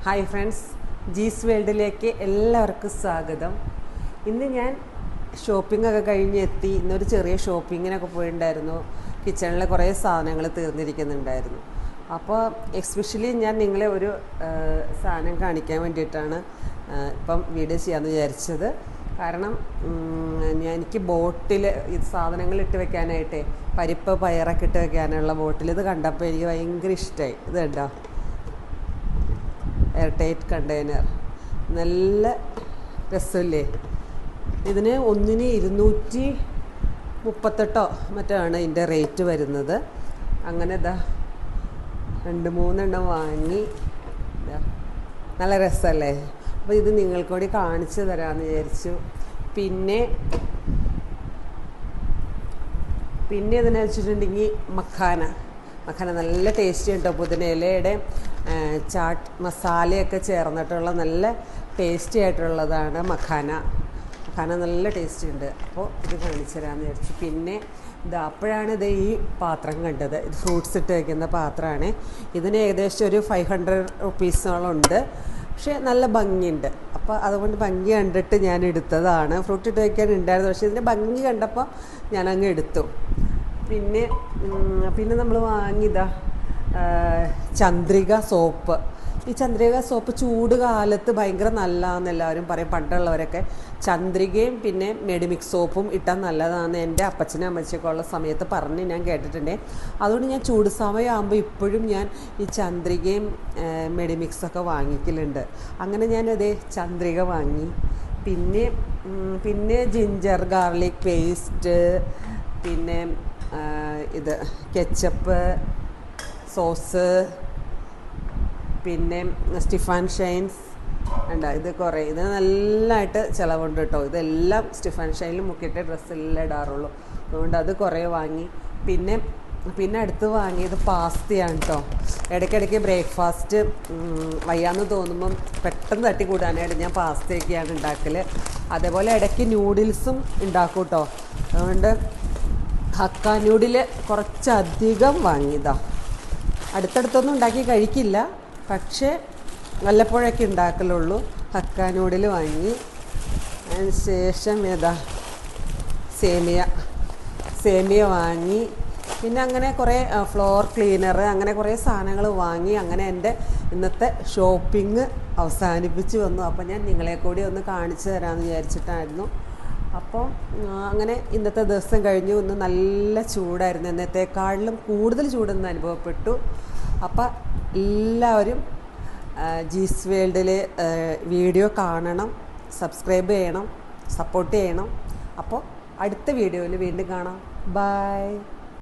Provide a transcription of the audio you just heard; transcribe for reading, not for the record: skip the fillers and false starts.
Hi friends, Jees വേൾഡിലേക്ക് എല്ലാവർക്കും സ്വാഗതം. ഇന്ന് ഞാൻ ഷോപ്പിംഗൊക്കെ കഴിഞ്ഞ് എത്തി. ഇന്നൊരു ചെറിയ ഷോപ്പിങ്ങിനൊക്കെ പോയിട്ടുണ്ടായിരുന്നു. കിച്ചണിലെ കുറേ സാധനങ്ങൾ തീർന്നിരിക്കുന്നുണ്ടായിരുന്നു. അപ്പോൾ എസ്പെഷ്യലി ഞാൻ നിങ്ങളെ ഒരു സാധനം കാണിക്കാൻ വേണ്ടിയിട്ടാണ് ഇപ്പം വീഡിയോ ചെയ്യാമെന്ന് വിചാരിച്ചത്. കാരണം എനിക്ക് ബോട്ടിൽ ഇത് സാധനങ്ങൾ ഇട്ട് വെക്കാനായിട്ടേ, പരിപ്പ് പയറൊക്കെ ഇട്ട് വെക്കാനുള്ള ബോട്ടിൽ ഇത് കണ്ടപ്പോൾ എനിക്ക് ഭയങ്കര ഇഷ്ടമായി. ഇത് കണ്ടോ, എയർ ടൈറ്റ് കണ്ടെയ്നർ, നല്ല രസമില്ലേ. ഇതിന് ഒന്നിന് 238 മറ്റാണ് ഇതിൻ്റെ റേറ്റ് വരുന്നത്. അങ്ങനെ ഇതാ 2-3 എണ്ണം വാങ്ങി. നല്ല രസമല്ലേ. അപ്പോൾ ഇത് നിങ്ങൾക്ക് കൂടി കാണിച്ചു തരാമെന്ന് വിചാരിച്ചു. പിന്നെ ഇതിനെ വെച്ചിട്ടുണ്ടെങ്കിൽ മഖാന നല്ല ടേസ്റ്റി കേട്ടോ. പുതിനയിലയുടെ ചാട്ട് മസാലയൊക്കെ ചേർന്നിട്ടുള്ള നല്ല ടേസ്റ്റി ആയിട്ടുള്ളതാണ് മഖാന. നല്ല ടേസ്റ്റി ഉണ്ട്. അപ്പോൾ ഇത് കാണിച്ചു തരാമെന്ന് വിചാരിച്ചു. പിന്നെ അപ്പോഴാണ് ഇത് ഈ പാത്രം കണ്ടത്. ഇത് ഫ്രൂട്ട്സ് ഇട്ട് വയ്ക്കുന്ന പാത്രമാണ്. ഇതിന് ഏകദേശം ഒരു 500 റുപ്പീസോളം ഉണ്ട്. പക്ഷേ നല്ല ഭംഗിയുണ്ട്. അപ്പോൾ അതുകൊണ്ട് ഭംഗി കണ്ടിട്ട് ഞാൻ എടുത്തതാണ്. ഫ്രൂട്ട് ഇട്ട് വയ്ക്കാൻ ഉണ്ടായിരുന്നു, പക്ഷേ ഇതിൻ്റെ ഭംഗി കണ്ടപ്പോൾ ഞാനങ്ങ് എടുത്തു. പിന്നെ നമ്മൾ വാങ്ങിയതാ ചന്ദ്രിക സോപ്പ്. ഈ ചന്ദ്രിക സോപ്പ് ചൂട് കാലത്ത് ഭയങ്കര നല്ലതാണെന്ന് എല്ലാവരും പറയും. പണ്ടുള്ളവരൊക്കെ ചന്ദ്രികയും പിന്നെ മെഡിമിക്സ് സോപ്പും ഇട്ടാൽ നല്ലതാണെന്ന് എൻ്റെ അപ്പച്ചനും അമ്മച്ചൊക്കെ ഉള്ള സമയത്ത് പറഞ്ഞ് ഞാൻ കേട്ടിട്ടുണ്ട്. അതുകൊണ്ട് ഞാൻ ചൂട് സമയമാകുമ്പോൾ ഇപ്പോഴും ഞാൻ ഈ ചന്ദ്രികയും മെഡിമിക്സൊക്കെ വാങ്ങിക്കലുണ്ട്. അങ്ങനെ ഞാനതേ ചന്ദ്രിക വാങ്ങി. പിന്നെ ജിഞ്ചർ ഗാർലിക് പേസ്റ്റ്, പിന്നെ ഇത് കെച്ചപ്പ് സോസ്, പിന്നെ സ്റ്റിഫാൻ ഷൈൻസ് ഉണ്ട്. ഇത് കുറേ, ഇത് നല്ലതായിട്ട് ചിലവുണ്ട് കേട്ടോ. ഇതെല്ലാം സ്റ്റിഫാൻ ഷൈനിൽ മുക്കിയിട്ട് ഡ്രസ്സെല്ലാം ഇടാറുള്ളൂ. അതുകൊണ്ട് അത് കുറേ വാങ്ങി. പിന്നെ അടുത്ത് വാങ്ങിയത് പാസ്തയാണ് കേട്ടോ. ഇടയ്ക്കിടയ്ക്ക് ബ്രേക്ക്ഫാസ്റ്റ് വയ്യാന്ന് തോന്നുമ്പം പെട്ടെന്ന് തട്ടിക്കൂടാനായിട്ട് ഞാൻ പാസ്തയൊക്കെയാണ് ഉണ്ടാക്കൽ. അതേപോലെ ഇടയ്ക്ക് ന്യൂഡിൽസും ഉണ്ടാക്കും കേട്ടോ. അതുകൊണ്ട് ഹക്ക നൂഡിൽ കുറച്ചധികം വാങ്ങിയതാണ്. അടുത്തടുത്തൊന്നും ഉണ്ടാക്കി കഴിക്കില്ല, പക്ഷേ വല്ലപ്പോഴൊക്കെ ഉണ്ടാക്കലുള്ളൂ. ഹക്ക നൂഡിൽ വാങ്ങി. അതിന് ശേഷം സേമിയ വാങ്ങി. പിന്നെ അങ്ങനെ കുറേ ഫ്ലോർ ക്ലീനർ, അങ്ങനെ കുറേ സാധനങ്ങൾ വാങ്ങി. അങ്ങനെ എൻ്റെ ഇന്നത്തെ ഷോപ്പിംഗ് അവസാനിപ്പിച്ച് വന്നു. അപ്പോൾ ഞാൻ നിങ്ങളെ കൂടി ഒന്ന് കാണിച്ചു തരാമെന്ന് വിചാരിച്ചിട്ടായിരുന്നു. അപ്പോൾ അങ്ങനെ ഇന്നത്തെ ദിവസം കഴിഞ്ഞു. ഇന്ന് നല്ല ചൂടായിരുന്നു. ഇന്നത്തെക്കാളിലും കൂടുതൽ ചൂടെന്ന് അനുഭവപ്പെട്ടു. അപ്പോൾ എല്ലാവരും ജീസ് വേൾഡിൽ വീഡിയോ കാണണം, സബ്സ്ക്രൈബ് ചെയ്യണം, സപ്പോർട്ട് ചെയ്യണം. അപ്പോൾ അടുത്ത വീഡിയോയിൽ വീണ്ടും കാണാം. ബൈ.